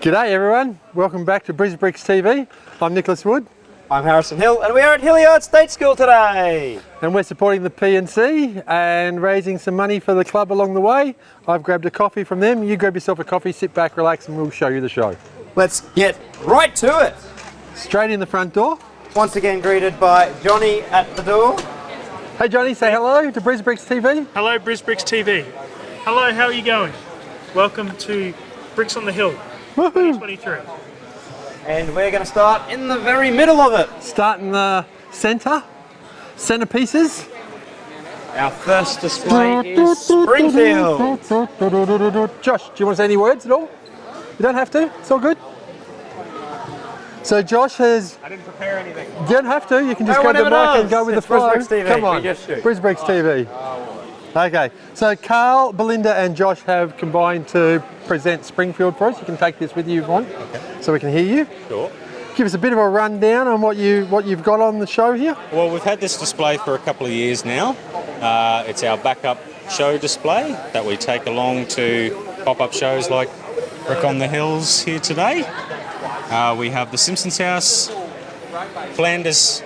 G'day everyone, welcome back to BrisBricks TV. I'm Nicholas Wood. I'm Harrison Hill, and we are at Hilliard State School today. And we're supporting the P&C and raising some money for the club along the way. I've grabbed a coffee from them. You grab yourself a coffee, sit back, relax, and we'll show you the show. Let's get right to it. Straight in the front door. Once again greeted by Johnny at the door. Hey Johnny, say hello to BrisBricks TV. Hello BrisBricks TV. Hello, how are you going? Welcome to Bricks on the Hill 2023. And we're going to start in the very middle of it. Start in the centerpieces. Our first display is Springfield. Josh, do you want to say any words at all? You don't have to, it's all good. So Josh has... I didn't prepare anything. You don't have to, you can just grab the mic and go with the flow. Come on, BrisBricks TV. Okay, so Carl, Belinda and Josh have combined to present Springfield for us. You can take this with you if you want, so we can hear you. Sure. Give us a bit of a rundown on what you've got on the show here. Well, we've had this display for a couple of years now. It's our backup show display that we take along to pop-up shows like Brick on the Hills here today. We have the Simpsons house, Flanders'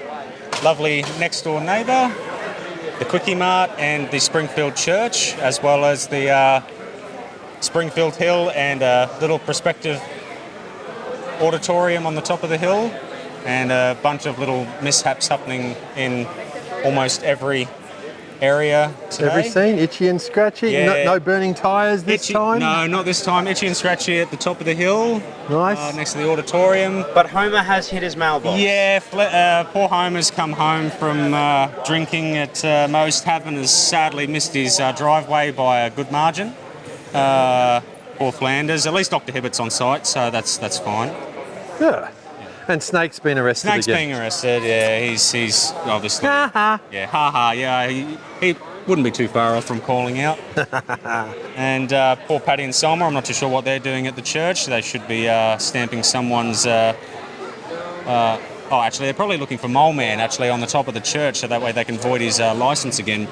lovely next-door neighbour, the Quickie Mart and the Springfield Church, as well as the Springfield Hill and a little prospective auditorium on the top of the hill, and a bunch of little mishaps happening in almost every area today. Every scene, itchy and scratchy. Yeah. No burning tyres this time? No, not this time. Itchy and scratchy at the top of the hill. Nice. Next to the auditorium. But Homer has hit his mailbox. Yeah, poor Homer's come home from drinking at Moe's Tavern, has sadly missed his driveway by a good margin. Poor Flanders. At least Dr. Hibbert's on site, so that's fine. Yeah. And Snake's been arrested Snake's again. being arrested, yeah, he's obviously... Ha-ha. Yeah, ha-ha, yeah, he wouldn't be too far off from calling out. And poor Paddy and Selma, I'm not too sure what they're doing at the church. They should be stamping someone's... actually, they're probably looking for Mole Man, actually, on the top of the church, so that way they can void his licence again.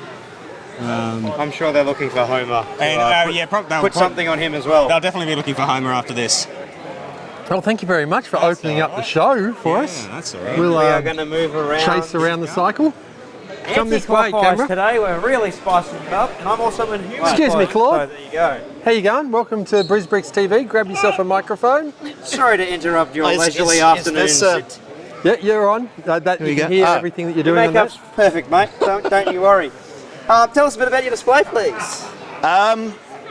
I'm sure they're looking for Homer. And, Put something on him as well. They'll definitely be looking for Homer after this. Well, thank you very much for opening up the show for us. That's all right. We'll We are going to move around. chase around the cycle. Come this way, camera. Today we're really spicing it up, and I'm also in human. Excuse me, Claude. So there you go. How you going? Welcome to BrisBricks TV. Grab yourself a microphone. Sorry to interrupt your leisurely afternoon. Yeah, you're on. You can hear everything that you're doing on Makeup's that. perfect, mate. Don't you worry. Tell us a bit about your display, please.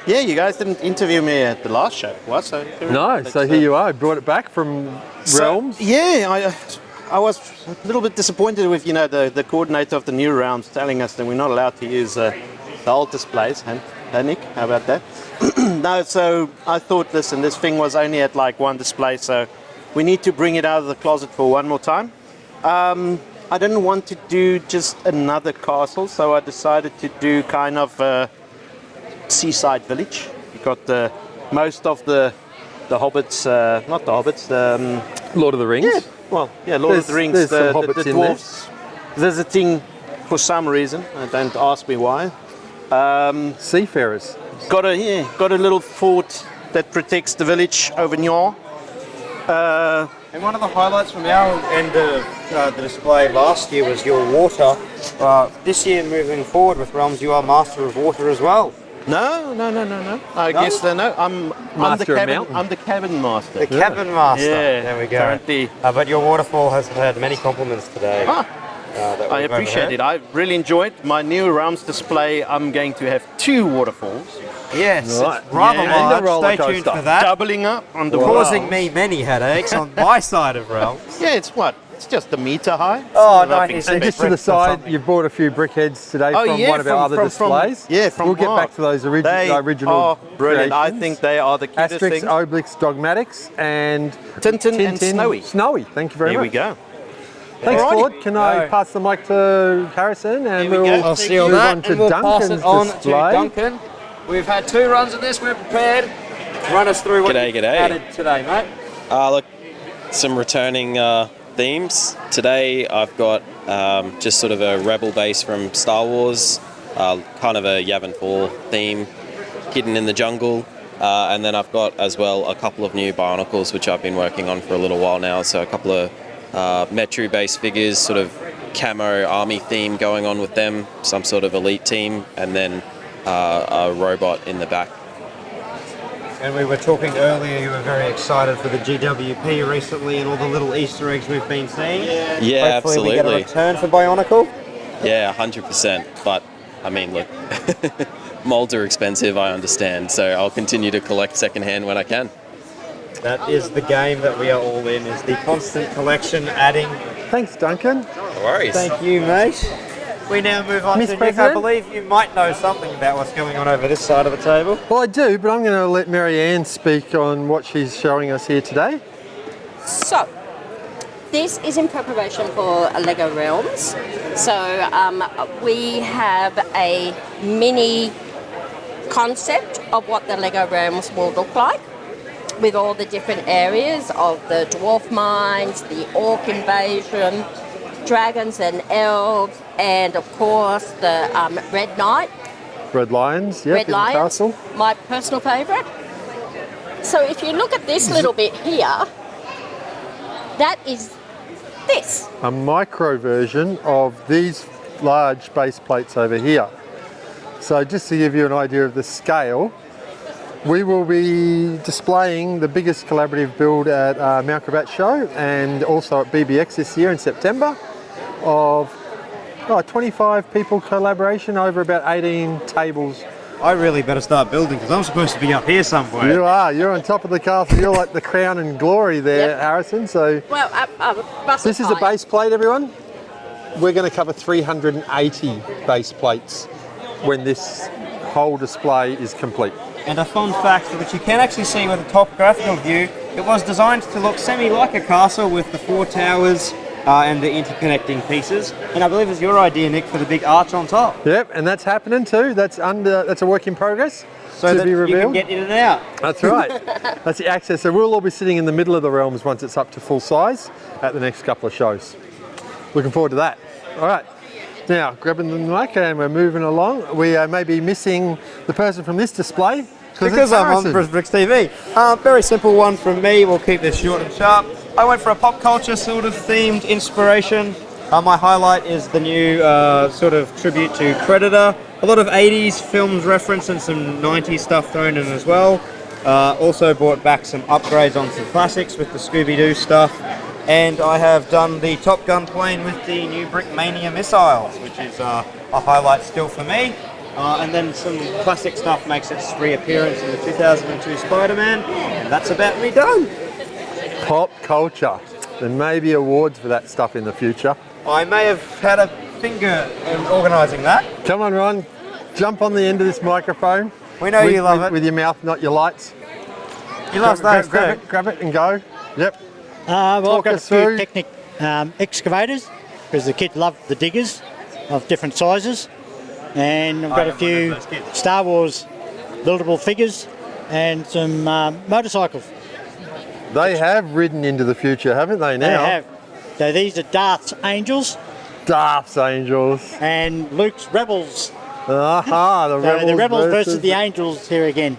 Yeah, you guys didn't interview me at the last show, what? No, so here you are. I brought it back from Realms. Yeah, I was a little bit disappointed with, the coordinator of the new Realms telling us that we're not allowed to use the old displays. And Nick, how about that? No, so I thought, listen, this thing was only at like one display, so we need to bring it out of the closet for one more time. I didn't want to do just another castle, so I decided to do kind of a seaside village. You got most of the hobbits, not the hobbits, Lord of the Rings. Lord of the Rings, there's the some hobbits in dwarves visiting for some reason. Don't ask me why. Seafarers. Got a little fort that protects the village over Nyor. And one of the highlights from our end of the display last year was your water. This year, moving forward with Realms, you are Master of Water as well. No. I guess no. I'm the cabin master. The cabin master. Yeah, there we go. Currently. But your waterfall has had many compliments today. I appreciate it. I really enjoyed my new Realms display. I'm going to have 2 waterfalls. Yes, Right. it's rather Yeah. And the roller large. Stay tuned coaster. for that. Doubling up on the Causing walls. me many headaches on my side of Realms. Yeah, it's just a meter high. Oh, Nothing 96 And just to the bricks or side, something. you've bought a few brickheads today Oh, from yeah, one of our other displays. from We'll get Mark. back to those They original are brilliant. I creations. think they are the cutest Asterix, things. Obelix, Dogmatics, and Tintin and Snowy. Snowy, thank you very Here much. we go. Thanks, Alrighty. Claude. Can I pass the mic to Harrison and Here we we'll go. I'll seal move that on to and we'll pass Duncan's it on display. to Duncan. We've had 2 runs of this. We're prepared. Run us through what G'day, you g'day. added today, mate. Look, some returning themes. Today I've got just sort of a rebel base from Star Wars, kind of a Yavin 4 theme, hidden in the jungle. And then I've got as well a couple of new Bionicles, which I've been working on for a little while now. So a couple of Metru-based figures, sort of camo army theme going on with them, some sort of elite team, and then a robot in the back. And we were talking earlier, you were very excited for the GWP recently and all the little Easter eggs we've been seeing. Yeah, Hopefully absolutely. we get a return for Bionicle. Yeah, 100%. But, I mean, look, molds are expensive, I understand. So I'll continue to collect secondhand when I can. That is the game that we are all in, is the constant collection, adding. Thanks, Duncan. No worries. Thank you, mate. We now move on to Nick. I believe you might know something about what's going on over this side of the table. Well, I do, but I'm going to let Marianne speak on what she's showing us here today. So, this is in preparation for LEGO Realms. So, we have a mini concept of what the LEGO Realms will look like, with all the different areas of the dwarf mines, the orc invasion, dragons and elves, and of course the Red Knight. Red Lions, yep, Red in Lions, the castle. my personal favourite. So if you look at this little bit here, that is this. A micro version of these large base plates over here. So just to give you an idea of the scale, we will be displaying the biggest collaborative build at Mount Gravatt Show and also at BBX this year in September of 25 people collaboration over about 18 tables. I really better start building because I'm supposed to be up here somewhere. You are, you're on top of the castle, you're like the crown and glory there, Yep. Harrison. So Well, this is a base plate, everyone. We're going to cover 380 base plates when this whole display is complete. And a fun fact, which you can actually see with the top graphical view, it was designed to look semi-like a castle with the 4 towers and the interconnecting pieces. And I believe it's your idea, Nick, for the big arch on top. Yep, and that's happening too. That's a work in progress. So that you can get in and out. That's right. That's the access. So we'll all be sitting in the middle of the realms once it's up to full size at the next couple of shows. Looking forward to that. All right. Now, grabbing the mic and we're moving along. We may be missing the person from this display. Because I'm on BrisBricks TV. Very simple one from me. We'll keep this short and sharp. I went for a pop culture sort of themed inspiration. My highlight is the new sort of tribute to Predator. A lot of 80s films reference and some 90s stuff thrown in as well. Also brought back some upgrades on some classics with the Scooby-Doo stuff. And I have done the Top Gun plane with the new Brickmania missiles, which is a highlight still for me. And then some classic stuff makes its reappearance in the 2002 Spider-Man, and that's about me done. Pop culture. There may be awards for that stuff in the future. I may have had a finger in organising that. Come on, Ron. Jump on the end of this microphone. We know you love it. With your mouth, not your lights. He loves those too. Grab it and go. Yep. Well, I've got a us through. few Technic excavators because the kids love the diggers of different sizes. And I've got a few Star Wars buildable figures and some motorcycles. They have ridden into the future, haven't they now? They have. So these are Darth's Angels. Darth's Angels. And Luke's Rebels. Aha, the Rebels. So the Rebels versus the Angels here again.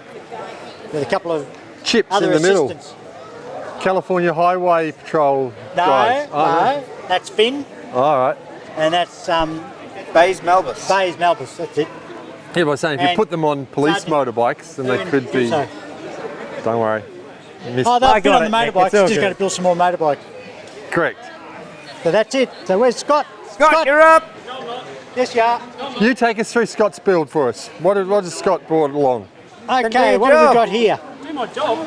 With a couple of chips other in the assistants. middle. California Highway Patrol guys. No, that's Finn. All right. And that's Bays Melbus. Bays Melbus, that's it. Yeah, but I was saying, if you put them on police motorbikes, then they could be... So. Don't worry. Oh, they'll fit on the motorbikes. Just going to build some more motorbikes. Correct. So that's it. So where's Scott? Scott, you're up. Yes, you are. You take us through Scott's build for us. What has Scott brought along? Okay, what have we got here? Do my job.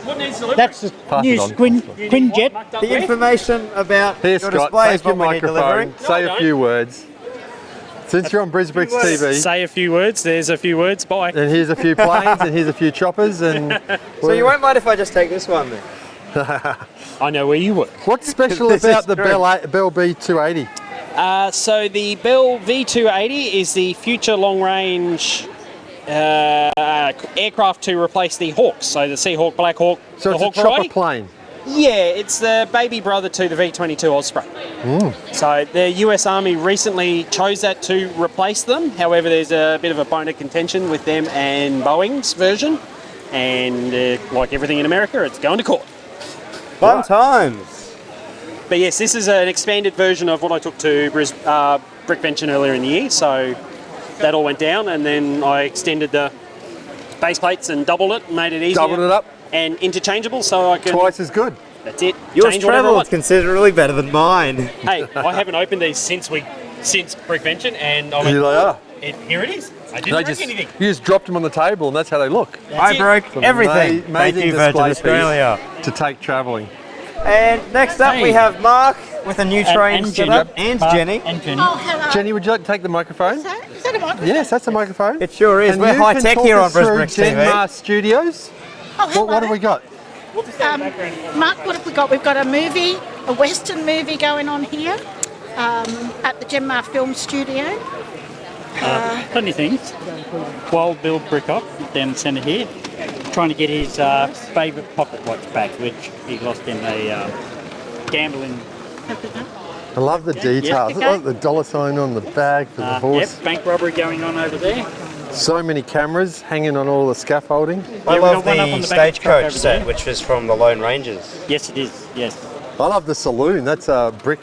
What needs delivery? That's the new Quinjet. The information about Here, your Scott, display is take your what we need delivering. microphone, say a few words. Since you're on BrisBricks TV. Say a few words, there's a few words, bye. And here's a few planes, and here's a few choppers, and... So you won't mind if I just take this one then? I know where you work. What's special about the Bell B280? So the Bell V280 is the future long-range aircraft to replace the Hawks. So the Seahawk, Black Hawk, So the it's Hawk a chopper variety. plane? Yeah, it's the baby brother to the V-22 Osprey. So the US Army recently chose that to replace them. However, there's a bit of a bone of contention with them and Boeing's version. and like everything in America, it's going to court. Fun times. But yes, this is an expanded version of what I took to Brickvention earlier in the year, so that all went down, and then I extended the base plates and doubled it, made it easier. Doubled it up. And interchangeable, so I can... Twice as good. That's it. Yours Change whatever I travelled want. considerably better than mine. Hey, I haven't opened these since Brickvention, and I went, Here they are. Here it is. I didn't break anything. You just dropped them on the table, and that's how they look. I broke everything. Thank Amazing you, Virgin display Australia. piece to take travelling. And next up we have Mark with a new train and set up, and Jenny. And Jenny. Oh, hello. Jenny, would you like to take the microphone? Is that a microphone? Yes, that's a microphone. It sure is. And We're you high can tech talk here on us through BrisBricks TV. Genmar Studios. Oh, hello. What have we got? Mark, what have we got? We've got a movie, a Western movie going on here at the Genmar Film Studio. Plenty of things. Wild Bill Brickock down the centre here, trying to get his favourite pocket watch back, which he lost in a gambling. I love the details. okay. I like the dollar sign on the bag for the horse. Yep, bank robbery going on over there. So many cameras hanging on all the scaffolding. I Yeah, love we've got one up the on the back of the truck stagecoach over set, there. which is from the Lone Rangers. Yes, it is. Yes. I love the saloon. That's a brick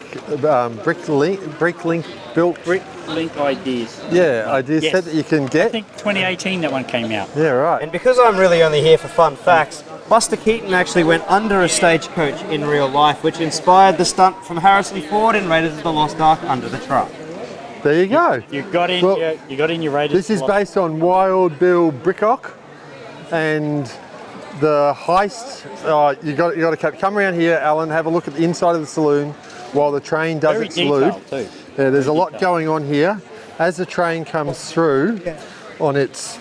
link built. Brick Link Ideas. Yeah, idea Yes. set that you can I get. think 2018 that one came out. Yeah, right. And because I'm really only here for fun facts, Buster Keaton actually went under a stagecoach in real life, which inspired the stunt from Harrison Ford in Raiders of the Lost Ark under the truck. There you go. You got in. Well, you got in your Raiders. This is based on Wild Bill Brickock, and the heist. You got to come around here, Alan. Have a look at the inside of the saloon while the train does Very its loop. detailed too. Yeah, there's a lot going on here as the train comes through on its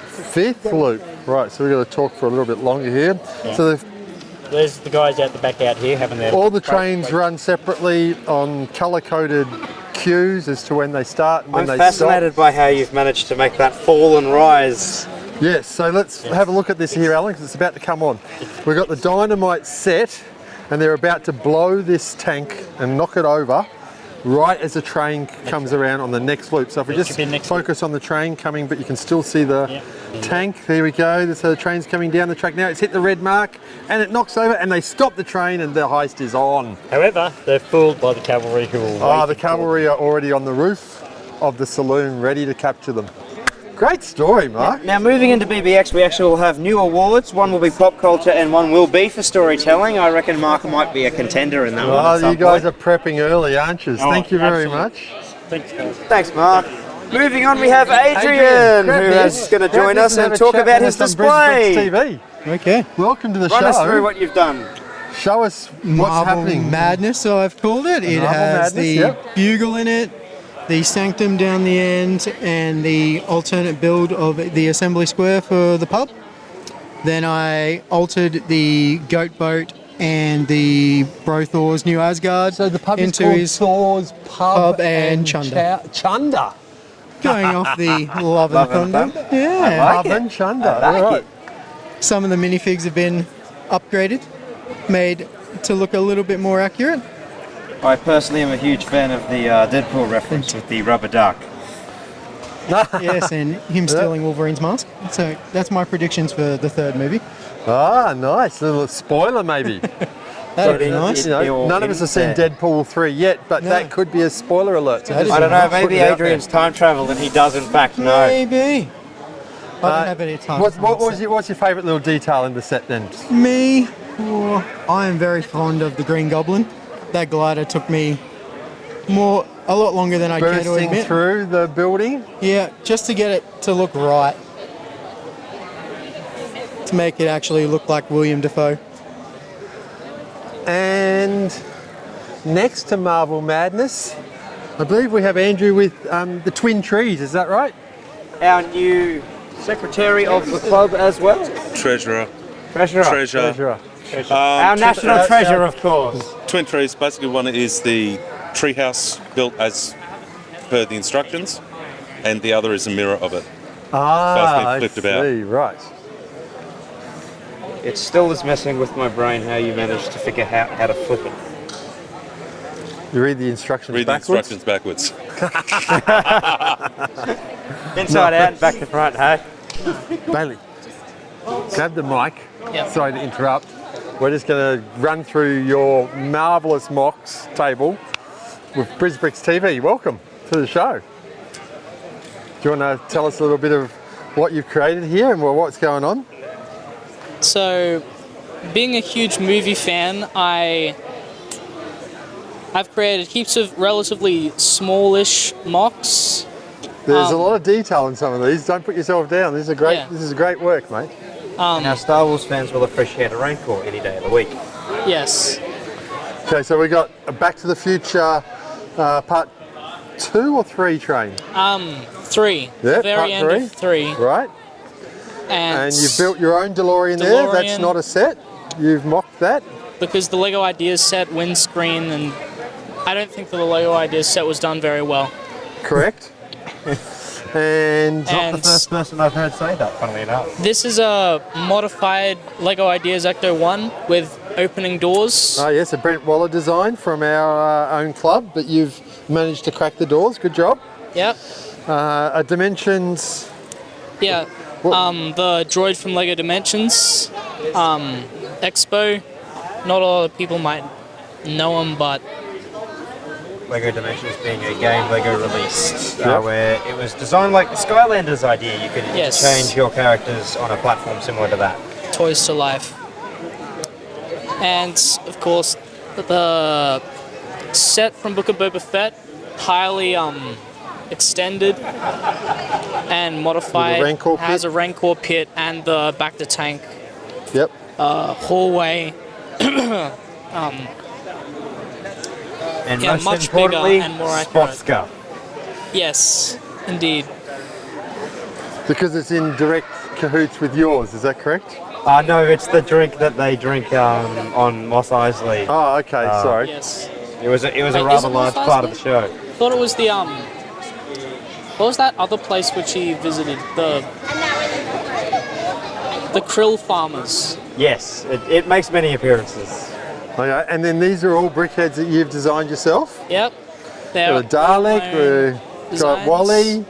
fifth loop. Right, so we've got to talk for a little bit longer here. Yeah. So There's the guys out the back out here having their. all the trains run separately on colour-coded cues as to when they start and when I'm they fascinated by how you've managed to make that fall and rise. stop. Yes, so let's have a look at this here, Alan, because it's about to come on. We've got the dynamite set, and they're about to blow this tank and knock it over right as the train comes around on the next loop. So if we It just should be next focus on the train coming, but you can still see the tank. There we go. So the train's coming down the track now. It's hit the red mark and it knocks over and they stop the train and the heist is on. However, they're fooled by the cavalry who will. The cavalry are already on the roof of the saloon ready to capture them. Great story, Mark. Now moving into BBX, we actually will have new awards. One will be pop culture and one will be for storytelling. I reckon Mark might be a contender in that one. Oh, you guys are prepping early, aren't you? Oh, Thank you very absolutely. much. Thanks, guys. Thanks, Mark. Moving on, we have Adrian, who is going to join us and talk about his display. TV. Okay. Welcome to the Run show. us through what you've done. Show us what's Marvel happening. Madness, so I've called it. It Marvel has Madness, the yep. bugle in it, the sanctum down the end, and the alternate build of the assembly square for the pub. Then I altered the goat boat and the Brothor's New Asgard So the pub is into called his Thor's Pub and Chunder. Chunder. going off the Love and Thunder. Yeah. Love and Chunder. All right. Some of the minifigs have been upgraded, made to look a little bit more accurate. I personally am a huge fan of the Deadpool reference with the rubber duck. Yes, and him stealing Wolverine's mask. So that's my predictions for the third movie. Ah, nice. A little spoiler, maybe. That'd be nice. You know, none of us have seen Deadpool 3 yet, but No. that could be a spoiler alert. So That is I don't know, maybe Put it out Adrian's time travel and he does in fact know. Maybe. I don't have any time. What's your favourite little detail in the set then? Me? Oh, I am very fond of the Green Goblin. That glider took me a lot longer than I care to Bursting admit. through the building. Yeah, just to get it to look right. To make it actually look like William Dafoe. And next to Marvel Madness, I believe we have Andrew with the Twin Trees, is that right? Our new secretary of the club as well. Treasurer. Treasurer. Our national treasure, of course. Twin Trees, basically one is the treehouse built as per the instructions, and the other is a mirror of it. Ah, I flipped about. see, right. It still is messing with my brain how you managed to figure out how to flip it. You read the instructions Read the backwards? instructions backwards. Inside out and back to front, hey? Bailey. grab the mic. Yep. Sorry to interrupt. We're just going to run through your marvellous mocks table with BrisBricks TV. Welcome to the show. Do you want to tell us a little bit of what you've created here and what's going on? So, being a huge movie fan, I've created heaps of relatively smallish mocks. There's a lot of detail in some of these. Don't put yourself down. This is great work, mate. And our Star Wars fans will appreciate a Rancor any day of the week. Yes. Okay, so we got a Back to the Future part 2 or 3 train? 3. Yeah, Very part end of 3. Right. And you've built your own DeLorean there. That's not a set. You've mocked that. Because the LEGO Ideas set, windscreen, and I don't think the LEGO Ideas set was done very well. Correct. And not the first person I've heard say that, funnily enough. This is a modified LEGO Ideas Ecto 1 with opening doors. Oh yes, a Brent Waller design from our own club, but you've managed to crack the doors. Good job. Yep. A Dimensions. Yeah. The droid from LEGO Dimensions Expo. Not a lot of people might know him, but LEGO Dimensions being a game LEGO released where it was designed like the Skylanders idea. You could change your characters on a platform similar to that. Toys to life. And of course, the set from Book of Boba Fett, highly extended and modified. Has a Rancor pit and the back to tank. Yep. Hallway. And yeah, most much bigger importantly, and more accurate. Spot Yes, indeed. Because it's in direct cahoots with yours, is that correct? No, it's the drink that they drink on Mos Eisley. Oh, okay, sorry. Yes. It was a Wait, rather is it large Mos part of Eisley? the show. I thought it was the what was that other place which he visited? The krill farmers. Yes, it makes many appearances. Okay, and then these are all brickheads that you've designed yourself? Yep. We've got Dalek, we've got Wally.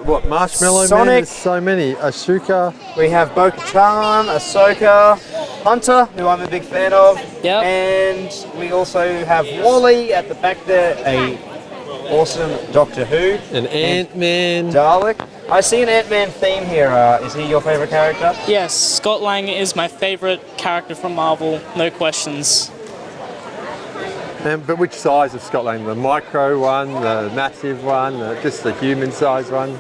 What, Marshmallow Sonic. Man? There's so many. Asuka. We have Bo-Katan, Ahsoka, Hunter, who I'm a big fan of. Yep. And we also have Wally at the back there, a awesome Doctor Who. An Ant-Man. Dalek. I see an Ant-Man theme here. Is he your favourite character? Yes, Scott Lang is my favourite character from Marvel, no questions. But which size of Scott Lang? The micro one, the massive one, just the human size one?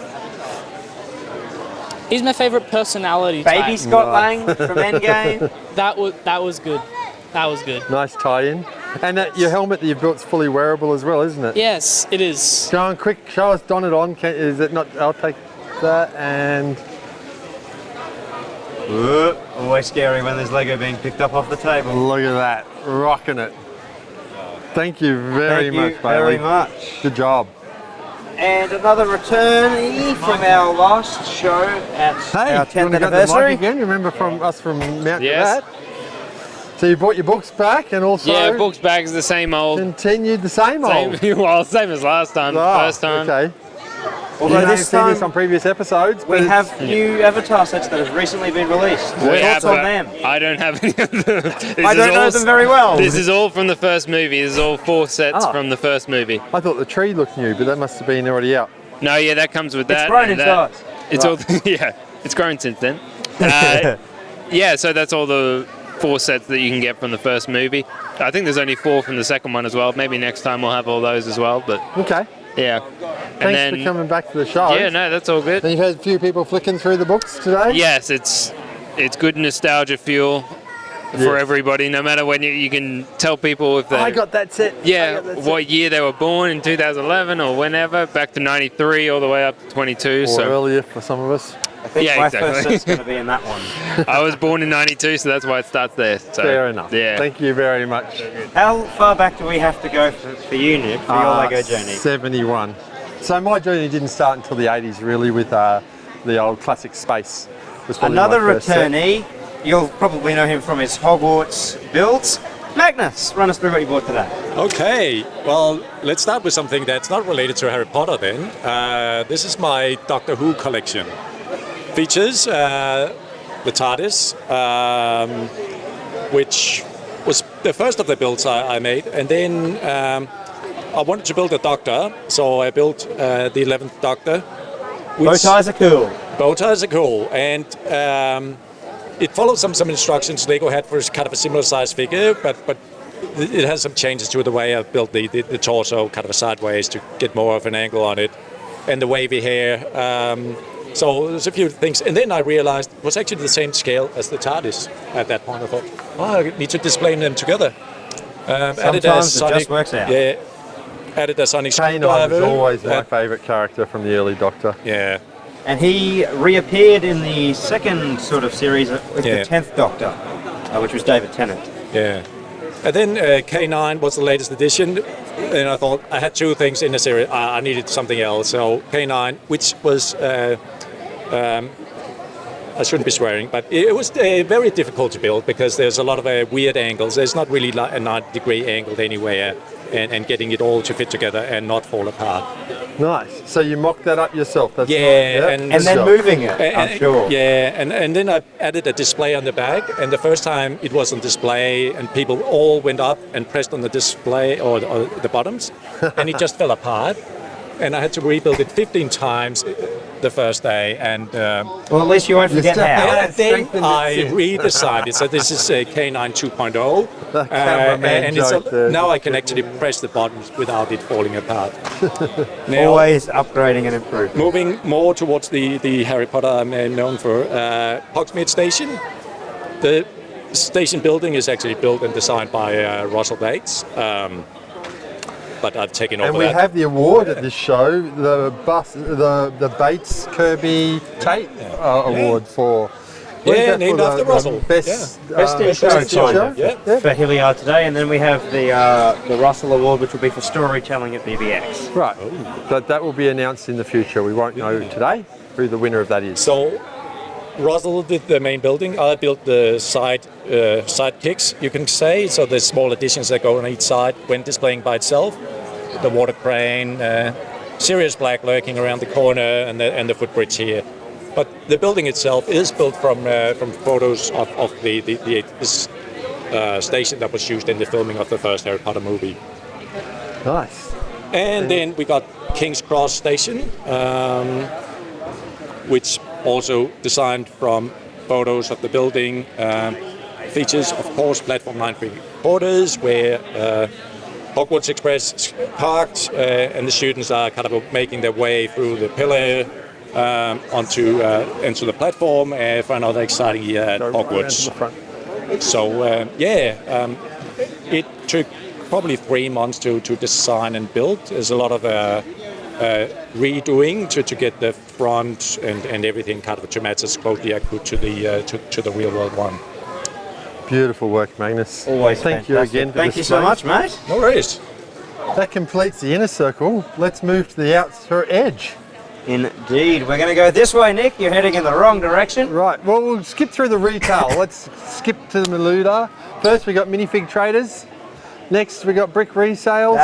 He's my favourite personality type. Baby Scott Lang from Endgame. That was good. That was good. Nice tie-in. And your helmet that you've built is fully wearable as well, isn't it? Yes, it is. Go on, quick, show us, don it on. Is it not? I'll take that and... Always scary when there's Lego being picked up off the table. Look at that, rocking it. Thank you very much, Bailey. Very much. Good job. And another returnee from our last show at our 10th anniversary. Again, you remember from us from Mount Gravatt? So you brought your books back and also... Yeah, books back is the same old. Continued the same old. Well, same as last time, first time. Okay. Although this time this on previous episodes, we have new Avatar sets that have recently been released. We have on them. I don't have any of them. I don't know them very well. This is all from the first movie. This is all 4 sets from the first movie. I thought the tree looked new, but that must have been already out. No, yeah, that comes with that. It's grown in size. It's all, yeah, it's grown since then. Yeah, so that's all the 4 sets that you can get from the first movie. I think there's only 4 from the second one as well. Maybe next time we'll have all those as well. But okay. Yeah. Thanks for coming back to the show. Yeah, no, that's all good. And you've had a few people flicking through the books today? Yes, it's good nostalgia fuel for everybody, no matter when you can tell people if they... I got that set. Yeah, what year they were born, in 2011 or whenever, back to 93 all the way up to 22. Or earlier for some of us. I think my first set's going to be in that one. I was born in 92, so that's why it starts there. So, fair enough. Yeah. Thank you very much. How far back do we have to go for you, Nick, for your LEGO journey? 71. So my journey didn't start until the 80s, really, with the old classic space. Another returnee, you'll probably know him from his Hogwarts builds. Magnus, run us through what you bought today. Okay, well, let's start with something that's not related to Harry Potter then. This is my Doctor Who collection. features. The TARDIS, which was the first of the builds I made, and then I wanted to build a Doctor, so I built the 11th Doctor. Bow ties are cool. Bow ties are cool, and it follows some instructions Lego had for kind of a similar size figure, but it has some changes to the way I built the torso, kind of sideways to get more of an angle on it, and the wavy hair. So there's a few things, and then I realized it was actually the same scale as the TARDIS at that point. I thought, I need to display them together. Sometimes it just works out. Yeah, added a sonic K9 screwdriver. is always my favourite character from the early Doctor. Yeah. And he reappeared in the second sort of series with the 10th Doctor, which was David Tennant. Yeah. And then K9 was the latest edition, and I thought I had two things in the series. I needed something else. So K9, which was, I shouldn't be swearing, but it was very difficult to build because there's a lot of weird angles. There's not really a 90-degree angle anywhere, and getting it all to fit together and not fall apart. Nice. So you mocked that up yourself? That's yeah, nice. And then moving it, I'm sure. Yeah, and then I added a display on the back, and the first time it was on display, and people all went up and pressed on the display or the bottoms, and it just fell apart. And I had to rebuild it 15 times the first day, and well, at least you won't forget how. And then I redesigned it. So this is a K9 2.0, and now I can actually press the buttons without it falling apart. Now, always upgrading and improving. Moving more towards the Harry Potter I'm known for, Hogsmeade Station. The station building is actually built and designed by Russell Bates. But I've taken over and we have the award at this show, the Bates Kirby Tate Award for named after Russell. Best in show for Hilliard today, and then we have the Russell Award, which will be for storytelling at BBX. Right, but that will be announced in the future. We won't know today who the winner of that is. So Russell did the main building. I built the side kicks, you can say. So the small additions that go on each side when displaying by itself. The water crane, Sirius Black lurking around the corner, and the footbridge here. But the building itself is built from photos of this station that was used in the filming of the first Harry Potter movie. Nice. And then we got King's Cross Station, which also designed from photos of the building. Features, of course, platform 9 3/4 where Hogwarts Express parked, and the students are kind of making their way through the pillar into the platform for another exciting year at Hogwarts. So it took probably 3 months to design and build. There's a lot of redoing to get the front and everything kind of to match as closely as I could to the real world one. Beautiful work, Magnus. Always thank fantastic. you again. Thank you so much, mate. No worries. That completes the inner circle. Let's move to the outer edge. Indeed. We're going to go this way, Nick. You're heading in the wrong direction. Right. Well, we'll skip through the retail. Let's skip to the Maluda. First, we got minifig traders. Next, we got brick resales.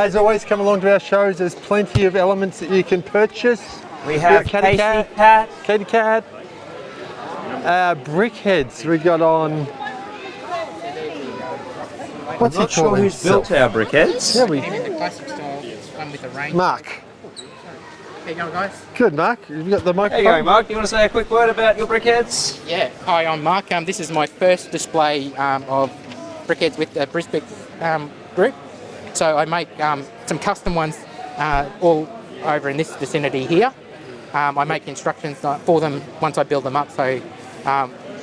As always, come along to our shows. There's plenty of elements that you can purchase. We have Katie Cat. Katie Cat. Brickheads. We got on. What's I'm not sure who's built our brickheads. Yeah, we. The classic style one with the range. Mark. How you going, guys? Good, Mark. You've got the microphone. How you going, Mark? Do you want to say a quick word about your brickheads? Yeah. Hi, I'm Mark. This is my first display of brickheads with the BrisBricks group. So I make some custom ones all over in this vicinity here. I make instructions for them once I build them up. So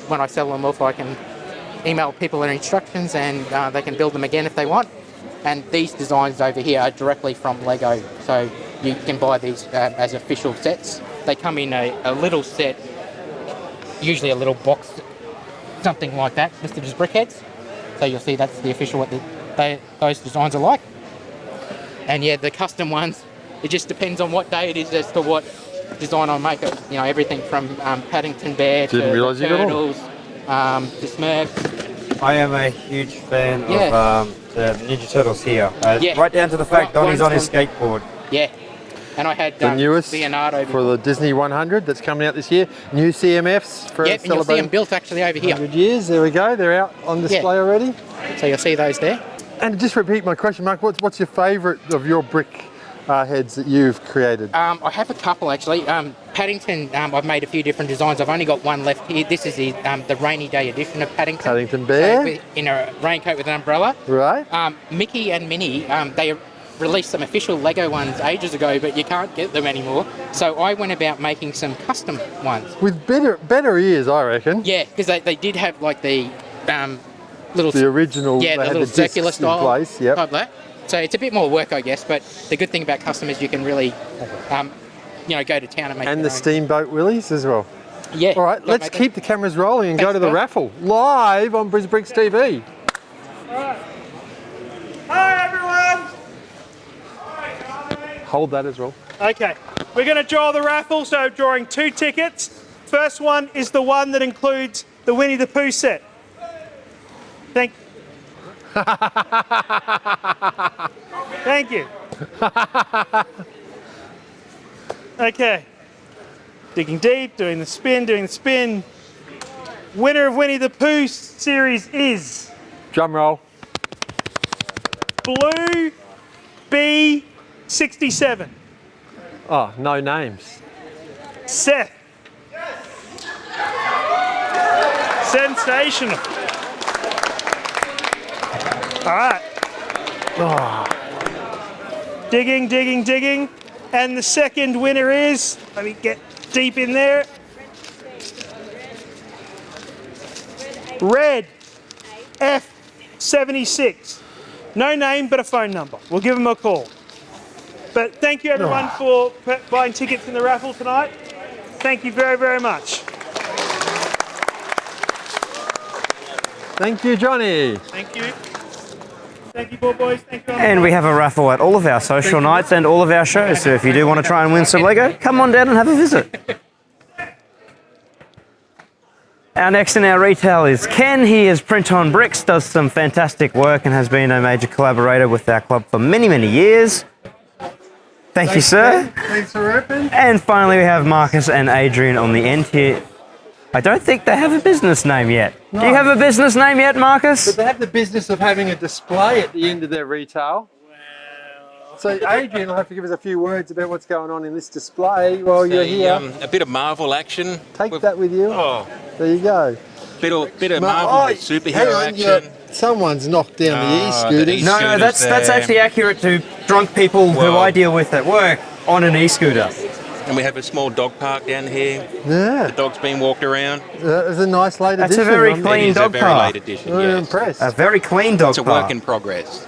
when I sell them off, I can email people their instructions and they can build them again if they want. And these designs over here are directly from Lego, so you can buy these as official sets. They come in a little set, usually a little box, something like that, listed as brickheads. So you'll see that's the official what those designs are like. And yeah, the custom ones, it just depends on what day it is as to what design I make it. You know, everything from Paddington Bear to the Turtles, the Smurfs. I am a huge fan of the Ninja Turtles here. Right down to the fact Donnie's on his skateboard. Yeah. And I had the newest Leonardo for the Disney 100 that's coming out this year. New CMFs for Yep, and you'll see them built actually over here. 100 years. There we go. They're out on display already. So you'll see those there. And just repeat my question, Mark. What's your favourite of your brick heads that you've created? I have a couple actually. Paddington, I've made a few different designs. I've only got one left here. This is the rainy day edition of Paddington. Paddington Bear. So in a raincoat with an umbrella. Right. Mickey and Minnie, they released some official Lego ones ages ago, but you can't get them anymore. So I went about making some custom ones. With better ears, I reckon. Yeah, because they did have like the little... The original, yeah, they the had little the circular discs in style place, yep. type that. So it's a bit more work, I guess, but the good thing about custom is you can really, go to town and make And your the own. Steamboat Willies as well. Yeah. All right, let's keep the cameras rolling and go to the raffle live on BrisBricks TV. Hi everyone! Hold that as well. Okay, we're going to draw the raffle, so drawing 2 tickets. First one is the one that includes the Winnie the Pooh set. Thank you. Okay. Digging deep, doing the spin. Winner of Winnie the Pooh series is... Drum roll. Blue B67. Oh, no names. Seth. Sensational. All right. Digging. And the second winner is, let me get deep in there. Red F76. No name, but a phone number. We'll give them a call. But thank you everyone for buying tickets in the raffle tonight. Thank you very, very much. Thank you, Johnny. Thank you. Thank you, boys. Thank you. And we have a raffle at all of our social nights and all of our shows, so if you do want to try and win some Lego, come on down and have a visit. Our next in our retail is Ken. He is Print on Bricks, does some fantastic work and has been a major collaborator with our club for many, many years. Thank you, sir. Thanks for ripping. And finally we have Marcus and Adrian on the end here. I don't think they have a business name yet. No. Do you have a business name yet, Marcus? But they have the business of having a display at the end of their retail. So Adrian will have to give us a few words about what's going on in this display while you're here. A bit of Marvel action. Take that with you. Oh. There you go. Bit of Marvel superhero action. Someone's knocked down the e-scooters. No, that's actually accurate to drunk people who I deal with at work on an e-scooter. And we have a small dog park down here. Yeah. The dog's been walked around. It's a nice late edition. That's a very clean dog park. park. Late edition, I'm yes. impressed. A very clean dog park. It's a work in progress.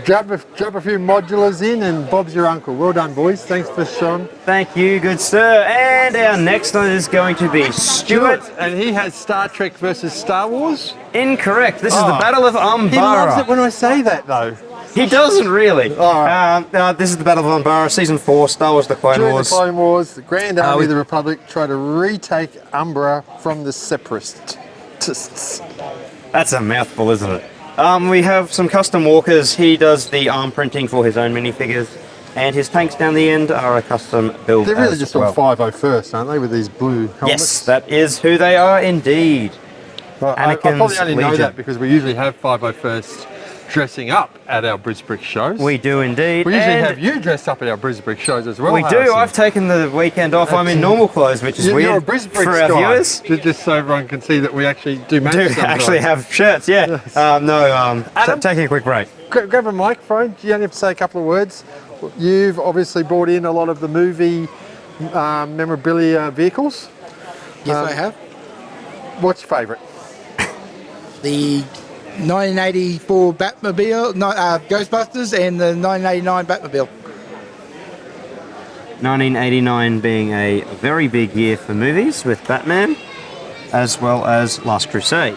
Drop a few modulars in and Bob's your uncle. Well done, boys. Thanks for showing. Thank you, good sir. And our next one is going to be Stuart. And he has Star Trek versus Star Wars. Incorrect. This is the Battle of Umbara. He loves it when I say that, though. He doesn't really. This is the Battle of Umbara, Season 4, Star Wars The Clone During Wars. the Clone Wars, the Grand Army of the Republic try to retake Umbra from the Separatists. That's a mouthful, isn't it? We have some custom walkers. He does the arm printing for his own minifigures. And his tanks down the end are a custom build. They're really just on 501st, aren't they, with these blue helmets? Yes, that is who they are indeed. Well, I probably only know that because we usually have 501st dressing up at our BrisBricks shows. We do indeed. We usually have you dressed up at our BrisBricks shows as well. We do. I've taken the weekend off. I'm in normal clothes, which is weird you're a BrisBricks for our guy. viewers. Just so everyone can see that we actually do match sometimes. Actually have shirts, yeah. Adam, taking a quick break. Grab a microphone. You only have to say a couple of words. You've obviously brought in a lot of the movie memorabilia vehicles. Yes, I have. What's your favourite? The 1984 Batmobile, Ghostbusters, and the 1989 Batmobile. 1989 being a very big year for movies with Batman, as well as Last Crusade.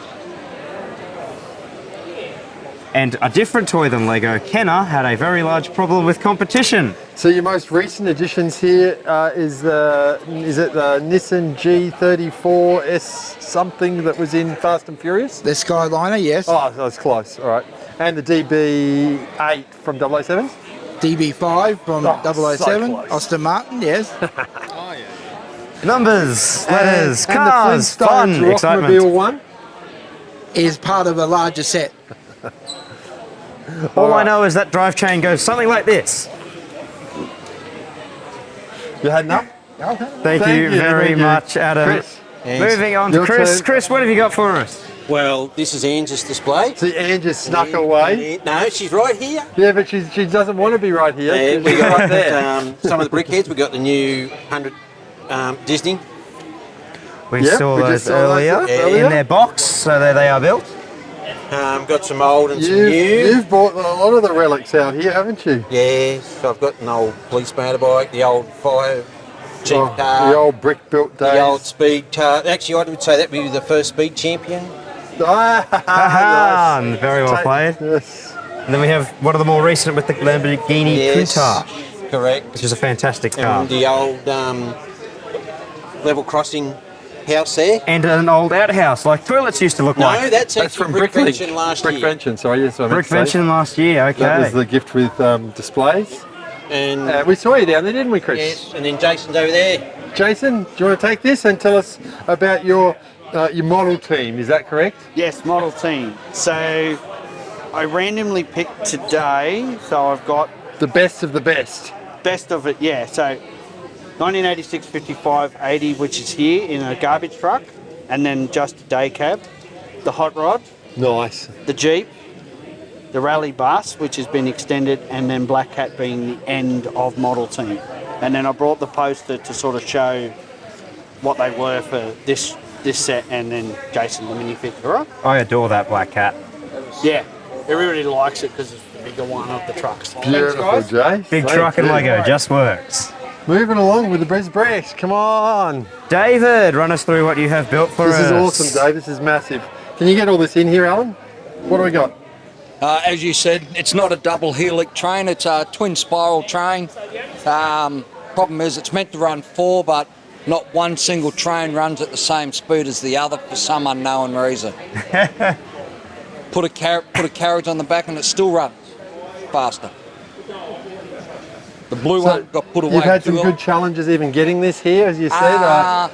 And a different toy than Lego, Kenner had a very large problem with competition. So your most recent additions here is it the Nissan G34S something that was in Fast and Furious? The Skyliner, yes. Oh, that's close. All right. And the DB8 from 007? DB5 from 007, close. Aston Martin, yes. Numbers, letters, cars, and the fun, Flintstones excitement. Rockmobile one. Is part of a larger set. All I know is that drive chain goes something like this. You had enough? Thank you very much, Adam. Chris. Moving on to Your Chris. turn. Chris, what have you got for us? Well, this is Anne's display. See, Anne just snuck away. No, she's right here. Yeah, but she doesn't want to be right here. And She's we got right there. some of the brickheads. We got the new 100 Disney. We saw those earlier in their box, so there they are built. Got some old and some new. You've bought a lot of the relics out here, haven't you? Yes, I've got an old police motorbike, the old fire jeep car, The old brick built days. the old speed car. Actually, I would say that would be the first speed champion. Nice. Very well played. Yes. And then we have one of the more recent with the Lamborghini Countach. Correct. Which is a fantastic car. And the old level crossing house there. And an old outhouse like toilets used to look like. No, that's actually from Brickvention last year. Brickvention, sorry, yes, I meant to say. Brickvention last year, okay. That was the gift with displays. And we saw you down there, didn't we, Chris? yes, and then Jason's over there. Jason, do you want to take this and tell us about your model team? Is that correct? Yes, model team. So I randomly picked today, so I've got the best of the best. Best of it, yeah. So 1986 55 80, which is here in a garbage truck, and then just a day cab, the hot rod, Nice. the Jeep, the rally bus, which has been extended, and then Black Cat being the end of model team. And then I brought the poster to sort of show what they were for this set, and then Jason the minifigure, all right? I adore that Black Cat. Yeah, everybody likes it because it's the bigger one of the trucks. Beautiful, Jay. Big Thank truck and you. Lego, just works. Moving along with the BrisBricks, come on. David, run us through what you have built for us. This is awesome, Dave. This is massive. Can you get all this in here, Alan? What do we got? As you said, it's not a double helix train, it's a twin spiral train. Problem is it's meant to run 4, but not one single train runs at the same speed as the other for some unknown reason. Put a carriage on the back and it still runs faster. The blue one got put away. You've had too some early. good challenges even getting this here, as you said.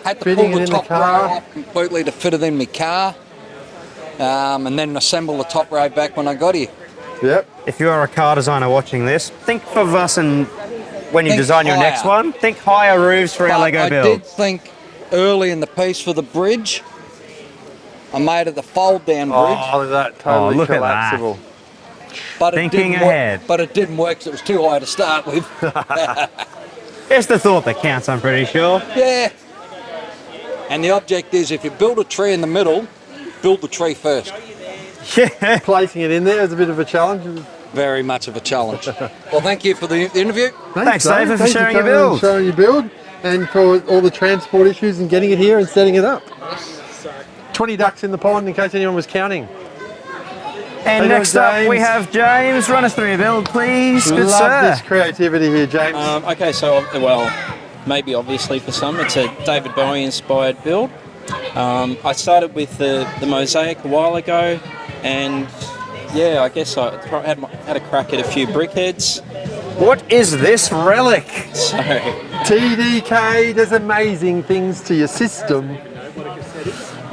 Had to fitting pull it the in top the row car. off completely to fit it in my car, and then assemble the top row back when I got here. Yep. If you are a car designer watching this, think of us and when you Think design your higher. next one, think higher roofs for our But Lego I build. did think early in the piece for the bridge, I made it a fold-down bridge. Oh, that totally look at that. collapsible. But Thinking it didn't ahead. But it didn't work 'cause it was too high to start with. It's the thought that counts, I'm pretty sure. Yeah. And the object is, if you build a tree in the middle, build the tree first. Yeah. Placing it in there is a bit of a challenge. Very much of a challenge. Well, thank you for the interview. Thanks, David, for Thanks sharing your coming and build. Showing your build, and for all the transport issues and getting it here and setting it up. 20 ducks in the pond, in case anyone was counting. And Hey, next up, we James. have James. Run us through your build, please. Good Love sir. this creativity here, James. Okay, so, well, maybe obviously for some, it's a David Bowie inspired build. I started with the mosaic a while ago, and yeah, I guess I had a crack at a few brickheads. What is this relic? So, TDK does amazing things to your system.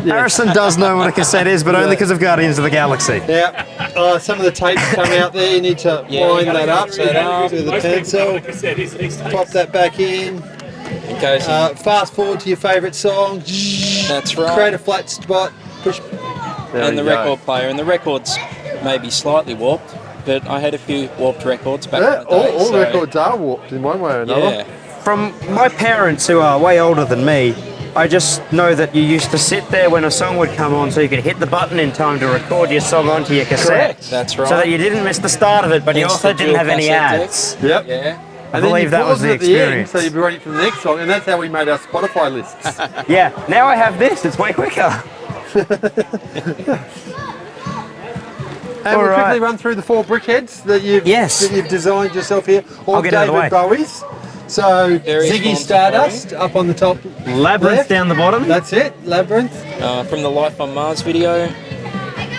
Harrison does know what a cassette is, but only because of Guardians of the Galaxy. Yeah, some of the tapes come out there. You need to line that up to the pencil. Pop that back in. it goes Fast forward to your favourite song. That's right. Create a flat spot. Push. and the record player, and the record's maybe slightly warped, but I had a few warped records back in the day. All so- records are warped in one way or another. Yeah. From my parents, who are way older than me, I just know that you used to sit there when a song would come on so you could hit the button in time to record your song onto your cassette. Correct, that's right. So that you didn't miss the start of it, but you Hence also the didn't dual have any cassette ads. deck. Yep. Yeah. I believe that was the At the end, experience. so you'd be ready for the next song, and that's how we made our Spotify lists. Yeah, now I have this, it's way quicker. And we'll quickly run through the 4 brickheads that you've designed yourself here. All I'll get out of the David way. Bowie's. So Various Ziggy forms of Stardust up on the top. Labyrinth left. down the bottom. That's it, Labyrinth. From the Life on Mars video,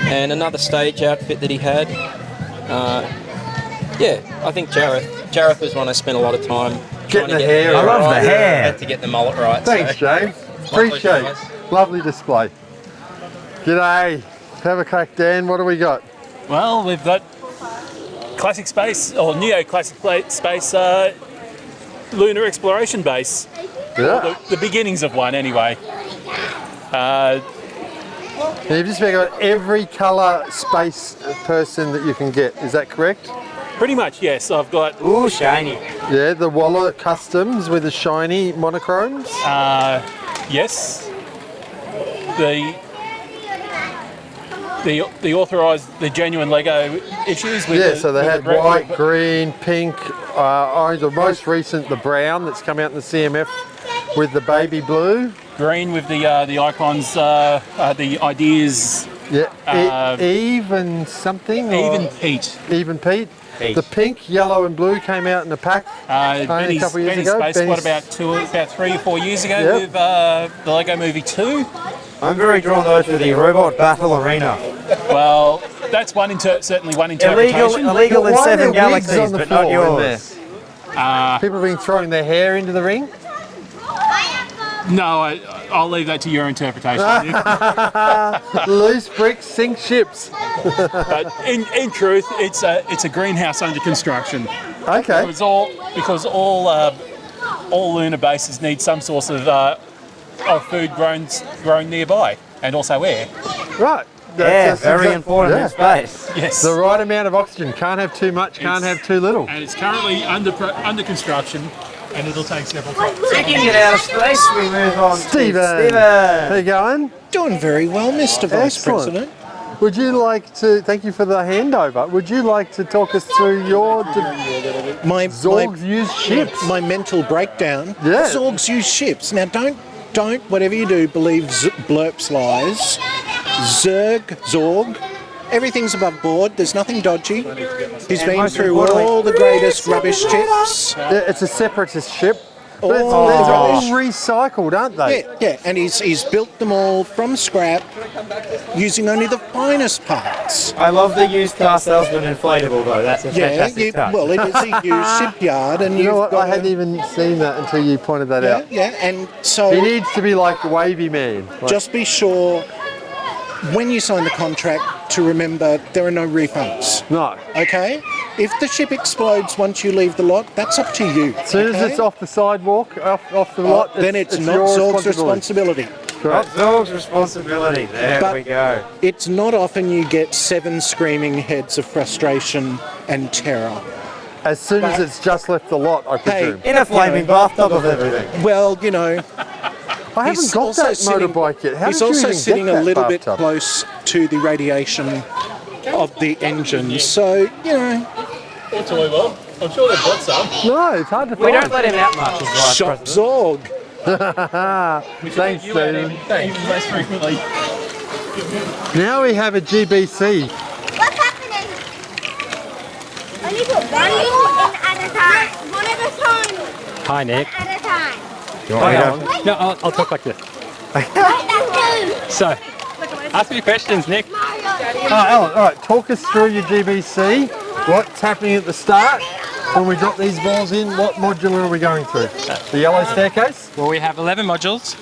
and another stage outfit that he had. Yeah, I think Jareth Jareth was one I spent a lot of time trying Getting to the get hair the right. mullet I love the right. hair. Had to get the mullet right. Thanks, so. James. Appreciate it. Lovely display. G'day. Have a crack, Dan. What do we got? Well, we've got Classic Space, or Neo Classic Space lunar exploration base. Yeah. Or the beginnings of one, anyway. You've just got every colour space person that you can get. Is that correct? Pretty much, yes. I've got... Ooh, shiny. Yeah, the Wallet Customs with the shiny monochromes. Yes. The authorised, the genuine Lego issues. With So they had white, green, pink, orange, or most recent the brown that's come out in the CMF with the baby blue. Green with the icons, the ideas. Yeah, even something? Even Pete. Even Pete. The pink, yellow and blue came out in a pack only a couple of years ago. Space, what, about 3 or 4 years ago with the Lego Movie 2? I'm very drawn though to the robot battle arena. Well, that's certainly one interpretation. Illegal in 7 galaxies, but not yours. People have been throwing their hair into the ring? No, I'll leave that to your interpretation. Loose bricks sink ships. But in truth, it's a greenhouse under construction. Okay. Because all lunar bases need some source of food grown nearby, and also air. Right. That's very important in space. Yes. The right amount of oxygen. Can't have too much, can't have too little. And it's currently under construction, and it'll take several times. Taking it out of space, we move on Stephen. to Stephen. How you going? Doing very well, Mr. Vice President. Would you like to, thank you for the handover, would you like to talk us through your Zorgs use ships? My mental breakdown. Yeah. Zorgs use ships. Now don't, whatever you do, believe Blurp's lies. Zorg, everything's above board. There's nothing dodgy. He's been through all the greatest rubbish ships. Yeah, it's a separatist ship. But they're all recycled, aren't they? Yeah, and he's built them all from scrap using only the finest parts. I love the used car salesman inflatable though. That's a fantastic touch. Well, it is a used shipyard, and you know what? I hadn't even seen that until you pointed that out. Yeah, and so he needs to be like a wavy man. Just be sure when you sign the contract to remember there are no refunds. No. Okay? If the ship explodes once you leave the lot, that's up to you. As soon as it's off the sidewalk, off the lot, then it's not Zorg's responsibility. Not Zorg's responsibility. There we go. It's not often you get 7 screaming heads of frustration and terror. As soon as it's just left the lot, I presume. In a flaming bathtub of everything. Well, you know. I haven't got that motorbike yet. How He's did you also even sitting get a that little bit bathtub? close to the radiation of the engine, so, you know. Or toy well. I'm sure they've got some. No, it's hard to find. We don't let him out much as Vice Shop President. Zorg. Thanks, Stephen. Even less frequently. Now we have a GBC. What's happening? Only put one more in at a time. One at a time. Hi, Nick. At a time. You want me to? No, I'll talk like this. So, ask me questions, Nick. Alan, all right, talk us through your GBC. What's happening at the start? When we drop these balls in, what modular are we going through? The yellow staircase? Well, we have 11 modules,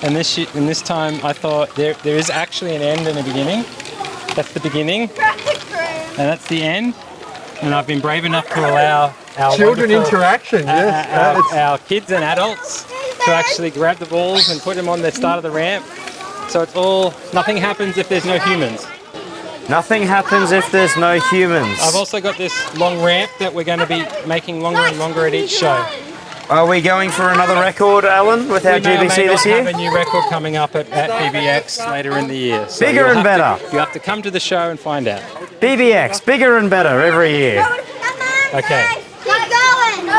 and this time I thought there is actually an end and a beginning. That's the beginning, and that's the end. And I've been brave enough to allow our children interaction, yes. Our kids and adults to actually grab the balls and put them on the start of the ramp. So it's all, nothing happens if there's no humans. Nothing happens if there's no humans. I've also got this long ramp that we're going to be making longer and longer at each show. Are we going for another record, Alan, with our GBC this year? We have a new record coming up at BBX later in the year. So Bigger and better. You have to come to the show and find out. BBX, bigger and better every year. Okay. Keep going.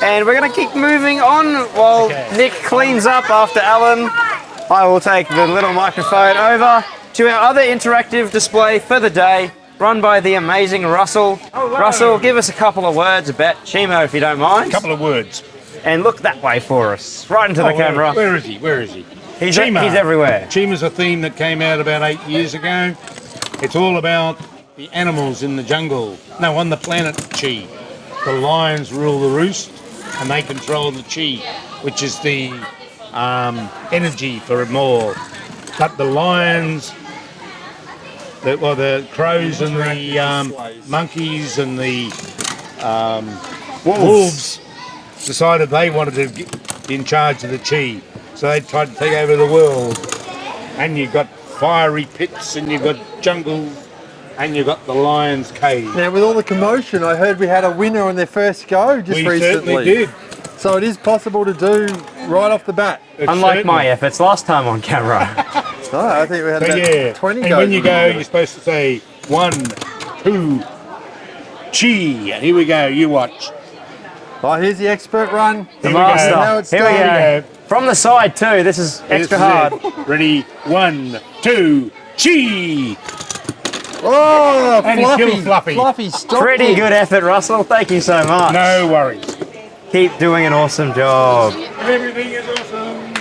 And we're going to keep moving on while Nick cleans up after Alan. I will take the little microphone over to our other interactive display for the day, run by the amazing Russell. Russell, give us a couple of words about Chimo, if you don't mind. A couple of words. And look that way for us, right into the camera. Where is he? Where is he? He's everywhere. Chimo's a theme that came out about 8 years ago. It's all about the animals in the jungle. No, on the planet Chi. the lions rule the roost, and they control the chi, which is the energy for them all. But the lions, the crows and the monkeys and the wolves decided they wanted to be in charge of the chi. So they tried to take over the world. And you've got fiery pits, and you've got jungle, and you've got the lion's cave. Now, with all the commotion, I heard we had a winner on their first go just recently. We certainly did. So it is possible to do right off the bat. Unlike my efforts last time on camera. Oh, I think we had about 20 and goes. when you go, you're supposed to say 1, 2, chi. And here we go, you watch. Oh, here's the expert run. The master. Here we go. From the side too, this is extra hard. Ready, 1, 2, chi! Oh, and Fluffy, he's still Fluffy. Fluffy, stop Pretty it. good effort, Russell. Thank you so much. No worries. Keep doing an awesome job. Everything is awesome.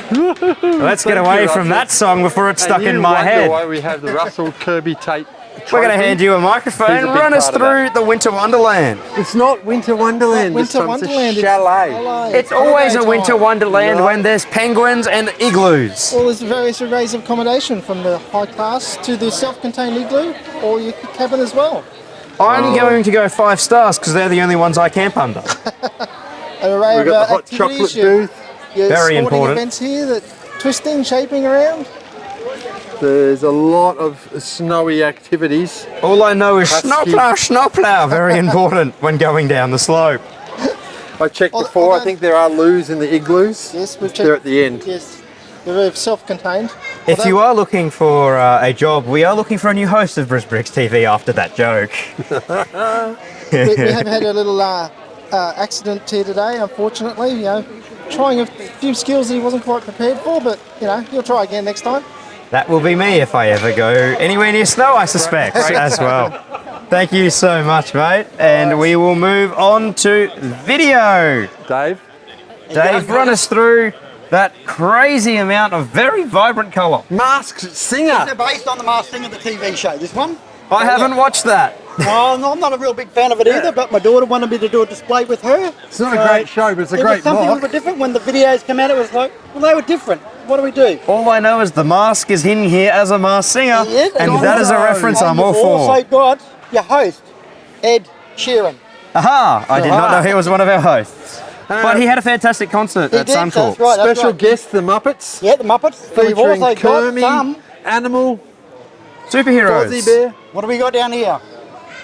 Let's get away from that song before it's stuck in my head. Why we have the Russell Kirby tape. We're going to hand you a microphone and run us through the Winter Wonderland. It's not Winter Wonderland. It's a chalet. It's always a Winter Wonderland when there's penguins and igloos. Well, there's various arrays of accommodation from the high class to the self-contained igloo or your cabin as well. I'm going to go 5 stars because they're the only ones I camp under. An array We've of got the hot activities, chocolate booth. your Very sporting important. events here, that twisting, shaping around. There's a lot of snowy activities. All I know is snowplow. Very important when going down the slope. I checked before. I think there are loos in the igloos. Yes, we've checked. They're at the end. Yes, they're self-contained. If you are looking for a job, we are looking for a new host of BrisBricks TV after that joke. we have had a little accident here today, unfortunately. You know, trying a few skills that he wasn't quite prepared for, but you know, he'll try again next time. That will be me if I ever go anywhere near snow, I suspect, as well. Thank you so much, mate. And we will move on to video. Dave, run us through that crazy amount of very vibrant colour. Masked Singer. They're based on the Masked Singer, the TV show. This one? I haven't watched that. Oh, no, I'm not a real big fan of it either, but my daughter wanted me to do a display with her. It's not a great show, but it's a great It was something a mock. little bit different. When the videos come out, it was like, well, they were different. What do we do? All I know is the mask is hidden here as a Masked Singer, and that is a reference I'm all You've for. also got your host, Ed Sheeran. Aha! I did not know he was one of our hosts. But he had a fantastic concert at Suncorp. Special guest, the Muppets. Yeah, the Muppets. We've Featuring also got Kermie, some Animal, superheroes. Fozzie Bear. What do we got down here?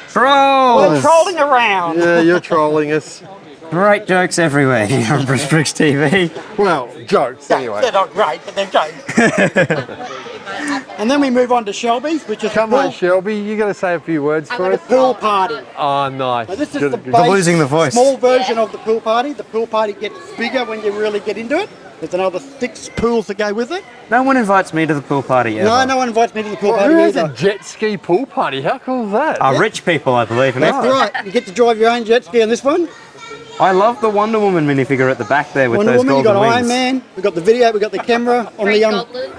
Trolls! We're trolling around. Yeah, you're trolling us. Great jokes everywhere here on BrisBricks TV. Well, jokes anyway. They're not great, but they're jokes. And then we move on to Shelby's, which is Come on, Shelby, you got to say a few words for a us. pool party. Oh, nice. Now, this is Good, the good. base, small version of the pool party. The pool party gets bigger when you really get into it. There's another 6 pools to go with it. No one invites me to the pool party ever. No, no one invites me to the pool Well, party who has either. a jet ski pool party? How cool is that? Rich people, I believe. That's right. You get to drive your own jet ski on this one. I love the Wonder Woman minifigure at the back there with Wonder those Woman, you golden got wings. Iron Man. We've got the video, we've got the camera on the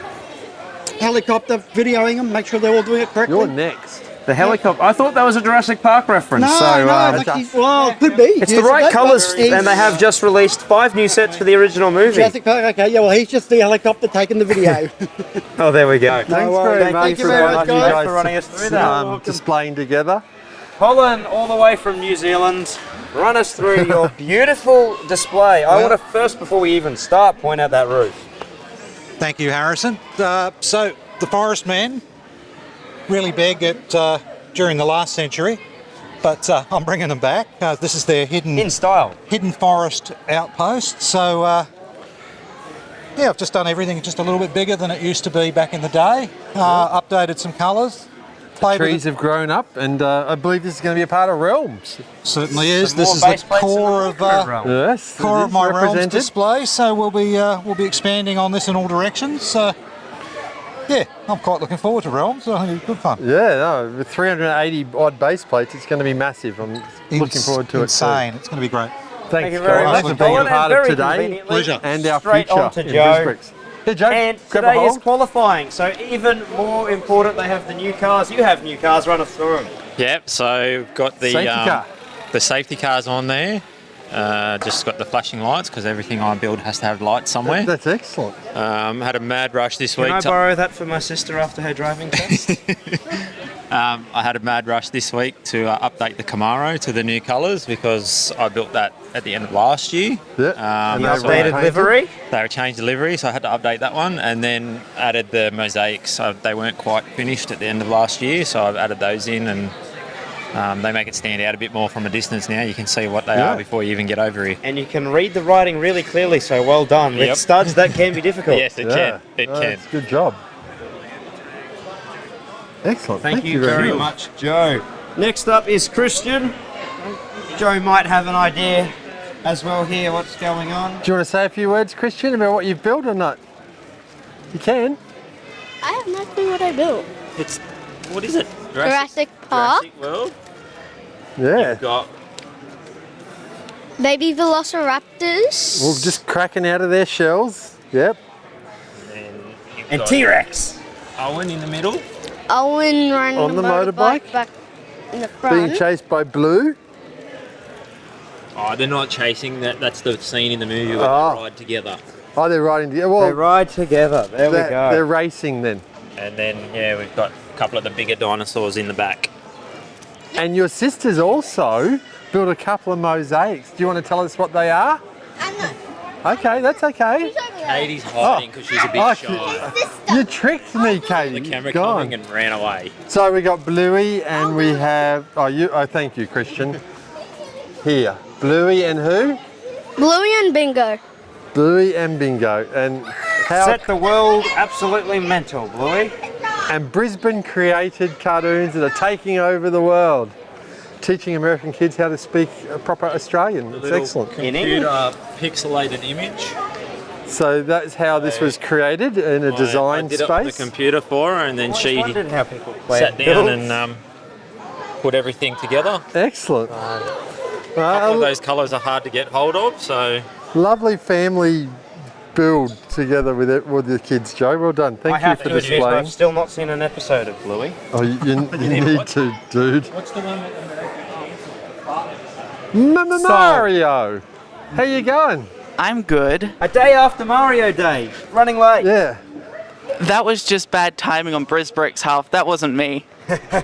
helicopter videoing them, make sure they're all doing it correctly. You're next. The helicopter. I thought that was a Jurassic Park reference. No, so, no, it's actually, well, it could be. it's the right colours, and they have just released 5 new sets for the original movie. Jurassic Park, okay, yeah, well, he's just the helicopter taking the video. Oh, there we go. Thanks very much Thank you very much, guys. for running us through that. Displaying together. Colin, all the way from New Zealand, run us through your beautiful display. I want to first, before we even start, point out that roof. Thank you, Harrison. So, the Forest Man, really big during the last century, but I'm bringing them back. This is their hidden forest outpost. So, yeah, I've just done everything just a little bit bigger than it used to be back in the day. Updated some colours. Trees have grown up, and I believe this is going to be a part of Realms. Certainly is. This is the core of yes, core of my Realms represented. display. So we'll be expanding on this in all directions. Yeah, I'm quite looking forward to Realms. I think it's good fun. Yeah, no, with 380 odd base plates, it's going to be massive. I'm looking forward to insane. it. It's going to be great. Thank you very guys much, for being Colin, a part and of very today conveniently, Pleasure. and our straight future on to in Joe. BrisBricks. Hey, Joe, And grab a today is hold. qualifying, so even more important, they have the new cars. You have new cars, run us through them. Yep, so we've got the Safety car. the safety cars on there. Just got the flashing lights because everything I build has to have lights somewhere. That's excellent. Had a mad rush this Can week. I borrow that for my sister after her driving test? I had a mad rush this week to update the Camaro to the new colours because I built that at the end of last year. Yeah. You updated livery? They changed the livery, so I had to update that one, and then added the mosaics. They weren't quite finished at the end of last year, so I've added those in, and they make it stand out a bit more from a distance now. You can see what they are before you even get over here. And you can read the writing really clearly, so well done. With studs, that can be difficult. Yes, it can. It can. Good job. Excellent. Thank you very much, Joe. Next up is Christian. Joe might have an idea as well here what's going on. Do you want to say a few words, Christian, about what you've built or not? You can. I have no clue what I built. What is it? Jurassic Park. Jurassic World. Yeah. You've got Baby Velociraptors. Well, just cracking out of their shells. Yep. And T-Rex. Owen in the middle. Owen riding On the motorbike motorbike. back in the front. Being chased by Blue. Oh, they're not chasing. That's the scene in the movie where they ride together. Oh, they're riding together. Well, they ride together. There we go. They're racing then. And then, we've got a couple of the bigger dinosaurs in the back. And your sister's also built a couple of mosaics. Do you want to tell us what they are? Okay, that's okay. Katie's hiding because she's a bit shy. You tricked me, Katie. The camera Go coming on. and ran away. So we got Bluey and we have. Oh, thank you, Christian. Here, Bluey and who? Bluey and Bingo. Bluey and Bingo. And how? Set the world absolutely mental, Bluey. And Brisbane created cartoons that are taking over the world, teaching American kids how to speak proper Australian. It's excellent. Computer pixelated image. So that's how this was created in a design I did space. it on the computer for her, and then she wondered how people play sat down and put everything together. Excellent. A couple of those colours are hard to get hold of, so. Lovely family build together with the kids, Joe. Well done. Thank you for displaying. I've still not seen an episode of Bluey. Oh, you need to, dude. What's the one Mario! How you going? I'm good. A day after Mario Day, running late. Yeah. That was just bad timing on BrisBricks half. That wasn't me.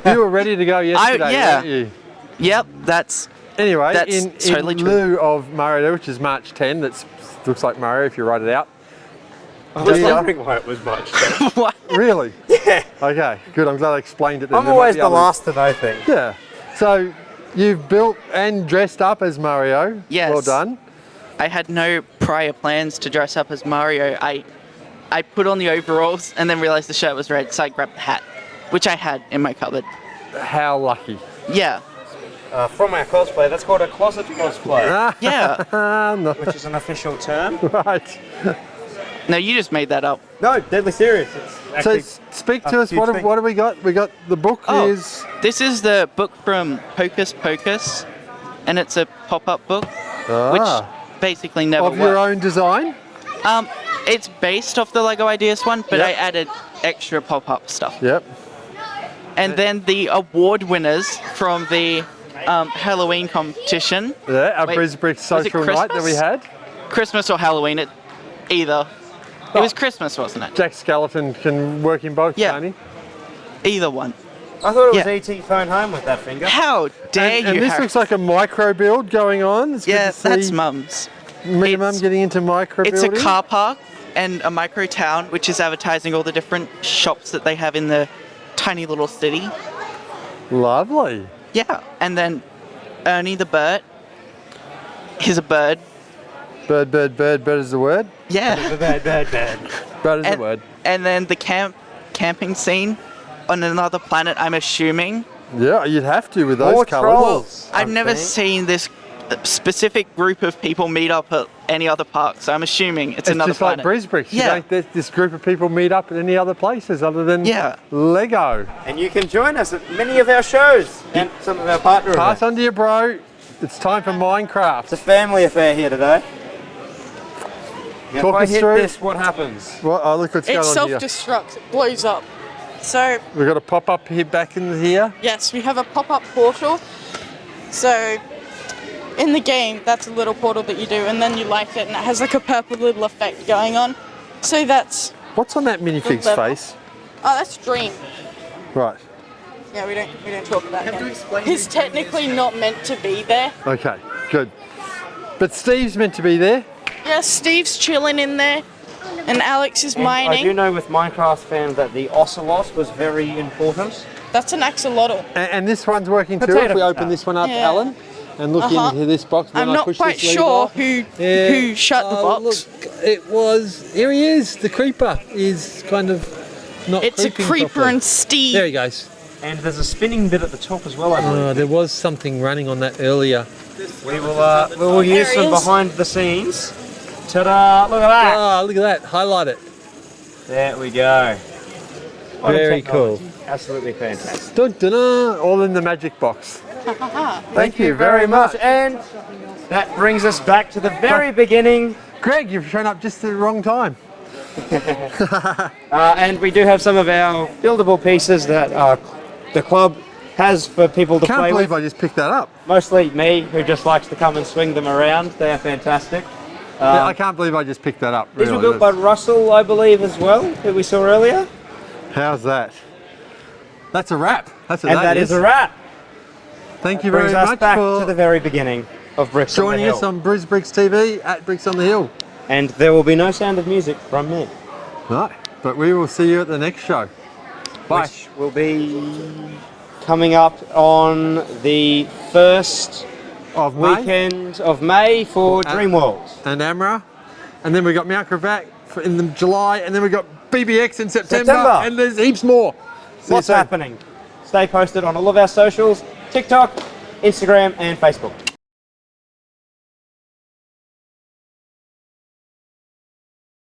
You were ready to go yesterday, weren't you? Yep, that's in totally true. lieu of Mario Day, which is March 10, that looks like Mario if you write it out. I was wondering why it was March 10. What? Really? Yeah. Okay, good. I'm glad I explained it. Then. I'm always the last to know things. Yeah. So you've built and dressed up as Mario. Yes. Well done. I had no prior plans to dress up as Mario. I put on the overalls and then realised the shirt was red, so I grabbed the hat, which I had in my cupboard. How lucky. Yeah. From our cosplay, that's called a closet cosplay. Yeah. Which is an official term. Right. No, you just made that up. No, deadly serious. It's So actually speak to us. What have we got? We got the book is. This is the book from Hocus Pocus, and it's a pop-up book, which basically never Of your worked. own design? It's based off the LEGO Ideas one, but I added extra pop-up stuff. Yep. And then the award winners from the Halloween competition. Yeah, our Wait, BrisBricks was it social night that we Christmas? had. Christmas or Halloween, either. It was Christmas, wasn't it? Jack Skeleton can work in both, Yeah. can't he? Either one. I thought it was E.T. phone home with that finger. How dare And you, this Harry? looks like a micro build going on. It's Yeah, good to see that's Mum's. Me and Mum getting into micro It's a building. car park and a micro town, which is advertising all the different shops that they have in the tiny little city. Lovely. Yeah, and then Ernie the bird. He's a bird. Bird is the word? Yeah. Bird. Bird is the word. And then the camping scene on another planet, I'm assuming. Yeah, you'd have to with those colours. I've never seen this specific group of people meet up at any other park, so I'm assuming it's another just planet. like BrisBricks. Yeah. You don't, this group of people meet up at any other places other than Lego. And you can join us at many of our shows and some of our partner Pass events. on to your bro. It's time for Minecraft. It's a family affair here today. Now, Talk if I us hit through. this, what happens? What? Oh, look what's It going on here. self-destructs, it blows up. So, We've got a pop-up here back in here. yes, we have a pop-up portal. So, in the game, that's a little portal that you do, and then you light it, and it has like a purple little effect going on. So that's... What's on that minifig's face? Oh, that's Dream. Right. Yeah, we don't talk about him. He's technically not meant to be there. Okay, good. But Steve's meant to be there. Yeah, Steve's chilling in there, and Alex is mining. I do know with Minecraft fans that the ocelot was very important. That's an axolotl. And this one's working too. If we open this one up, Yeah. Alan, and look into this box. When I'm I not push quite this lever sure off. who shut the box. Look, it was. Here he is. The creeper is kind of not. It's a creeping creeper properly. and Steve. There he goes. And there's a spinning bit at the top as well, I believe. There was something running on that earlier. We will use some behind the scenes. Ta-da! Look at that! Oh, look at that. Highlight it. There we go. What a Very technology. cool. Absolutely fantastic. Dun, dun, dun, all in the magic box. Thank you very much. And that brings us back to the very beginning. Greg, you've shown up just at the wrong time. And we do have some of our buildable pieces that the club has for people to play with. Can't believe I just picked that up. Mostly me, who just likes to come and swing them around. They are fantastic. I can't believe I just picked that up. These were really. built by Russell, I believe, as well, who we saw earlier. How's that? That's a wrap. That's what And that is a wrap. Thank you Brings very us much back for to the very beginning of Bricks on the joining Hill. us on BrisBricks TV at Bricks on the Hill. And there will be no sound of music from me. No, but we will see you at the next show. Bye. Which will be coming up on the 1st weekend of May for Dreamworld. And Amra. And then we got Moukravac in July, and then we got BBX in September. And there's heaps more. What's happening? Stay posted on all of our socials, TikTok, Instagram and Facebook.